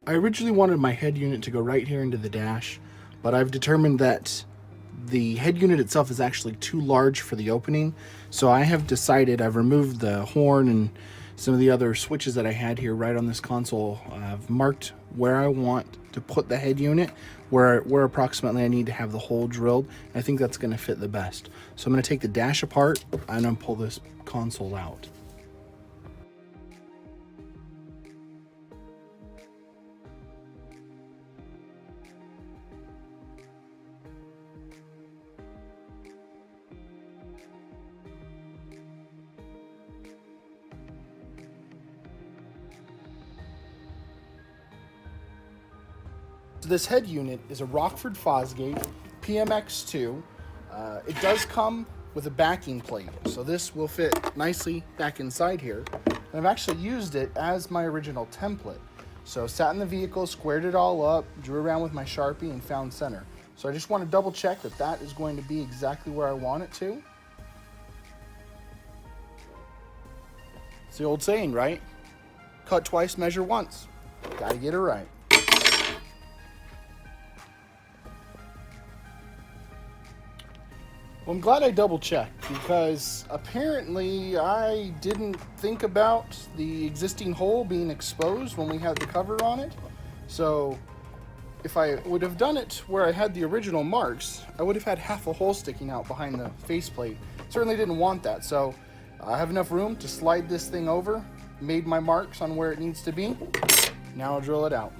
I originally wanted my head unit to go right here into the dash, but I've determined that the head unit itself is actually too large for the opening. So I have decided, I've removed the horn and some of the other switches that I had here right on this console. I've marked where I want to put the head unit, where approximately I need to have the hole drilled. I think that's going to fit the best. So I'm going to take the dash apart and I'm going to pull this console out. So this head unit is a Rockford Fosgate PMX2. It does come with a backing plate, so this will fit nicely back inside here. And I've actually used it as my original template. So sat in the vehicle, squared it all up, drew around with my Sharpie, and found center. So I just want to double check that that is going to be exactly where I want it to. It's the old saying, right? Cut twice, measure once. Gotta get it right. Well, I'm glad I double checked because apparently I didn't think about the existing hole being exposed when we had the cover on it. So if I would have done it where I had the original marks, I would have had half a hole sticking out behind the faceplate. Certainly didn't want that. So I have enough room to slide this thing over, made my marks on where it needs to be. Now I'll drill it out.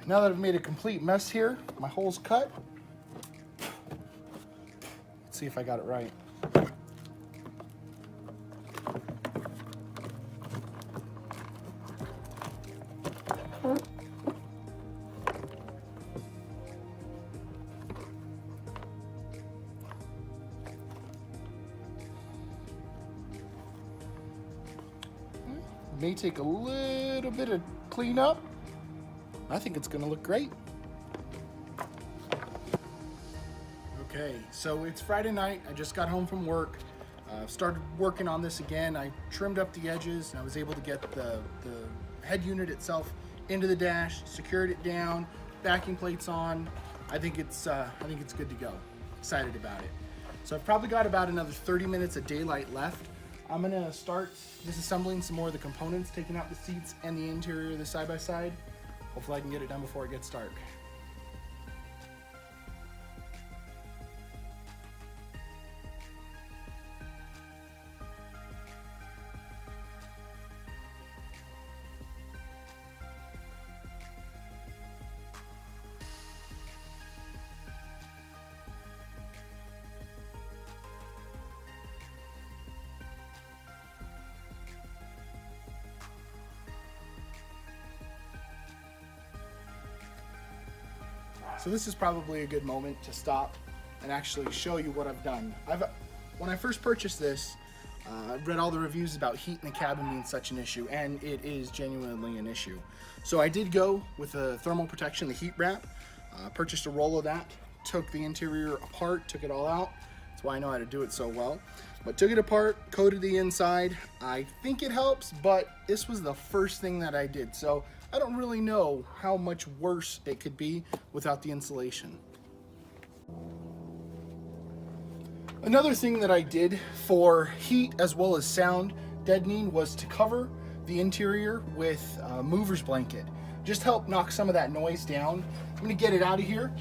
Now that I've made a complete mess here, my hole's cut. Let's see if I got it right. May take a little bit of cleanup. I think it's gonna look great. Okay, so it's Friday night. I just got home from work. Started working on this again. I trimmed up the edges and I was able to get the head unit itself into the dash, secured it down, backing plates on. I think it's good to go. Excited about it. So I've probably got about another 30 minutes of daylight left. I'm gonna start disassembling some more of the components, taking out the seats and the interior of the side-by-side. Hopefully I can get it done before it gets dark. So this is probably a good moment to stop and actually show you what I've done. When I first purchased this, I read all the reviews about heat in the cabin being such an issue, and it is genuinely an issue. So I did go with the thermal protection, the heat wrap, purchased a roll of that, took the interior apart, took it all out. That's why I know how to do it so well. But took it apart, coated the inside. I think it helps, but this was the first thing that I did. So I don't really know how much worse it could be without the insulation. Another thing that I did for heat as well as sound deadening was to cover the interior with a mover's blanket. Just help knock some of that noise down. I'm gonna get it out of here.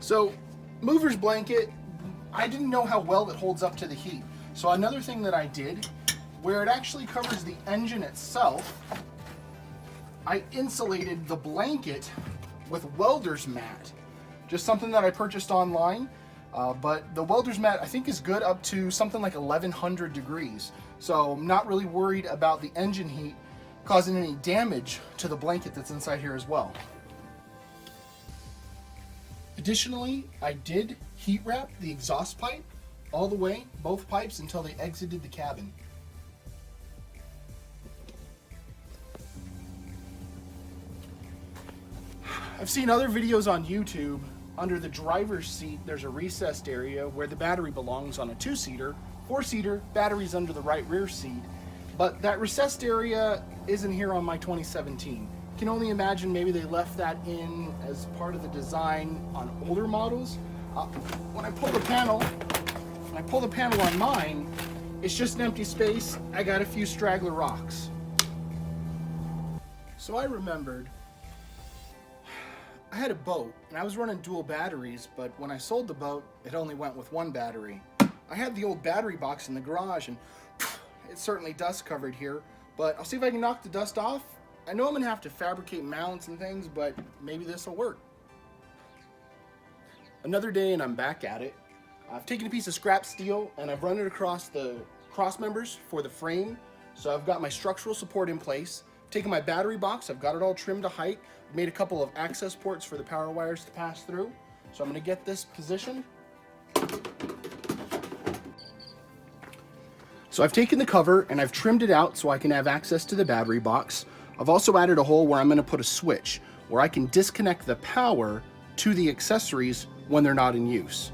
So, mover's blanket, I didn't know how well it holds up to the heat. So another thing that I did, where it actually covers the engine itself, I insulated the blanket with welder's mat. Just something that I purchased online, but the welder's mat I think is good up to something like 1100 degrees. So I'm not really worried about the engine heat causing any damage to the blanket that's inside here as well. Additionally, I did heat wrap the exhaust pipe all the way, both pipes, until they exited the cabin. I've seen other videos on YouTube. Under the driver's seat, there's a recessed area where the battery belongs on a 2-seater. 4-seater, battery's under the right rear seat. But that recessed area isn't here on my 2017. Can only imagine maybe they left that in as part of the design on older models. When I pull the panel on mine, it's just an empty space. I got a few straggler rocks. So I remembered I had a boat and I was running dual batteries, but when I sold the boat, it only went with one battery. I had the old battery box in the garage and it's certainly dust covered here, but I'll see if I can knock the dust off. I know I'm gonna have to fabricate mounts and things, but maybe this will work. Another day and I'm back at it. I've taken a piece of scrap steel and I've run it across the cross members for the frame. So I've got my structural support in place. I've taken my battery box, I've got it all trimmed to height. I've made a couple of access ports for the power wires to pass through. So I'm gonna get this positioned. So I've taken the cover and I've trimmed it out so I can have access to the battery box. I've also added a hole where I'm gonna put a switch where I can disconnect the power to the accessories when they're not in use.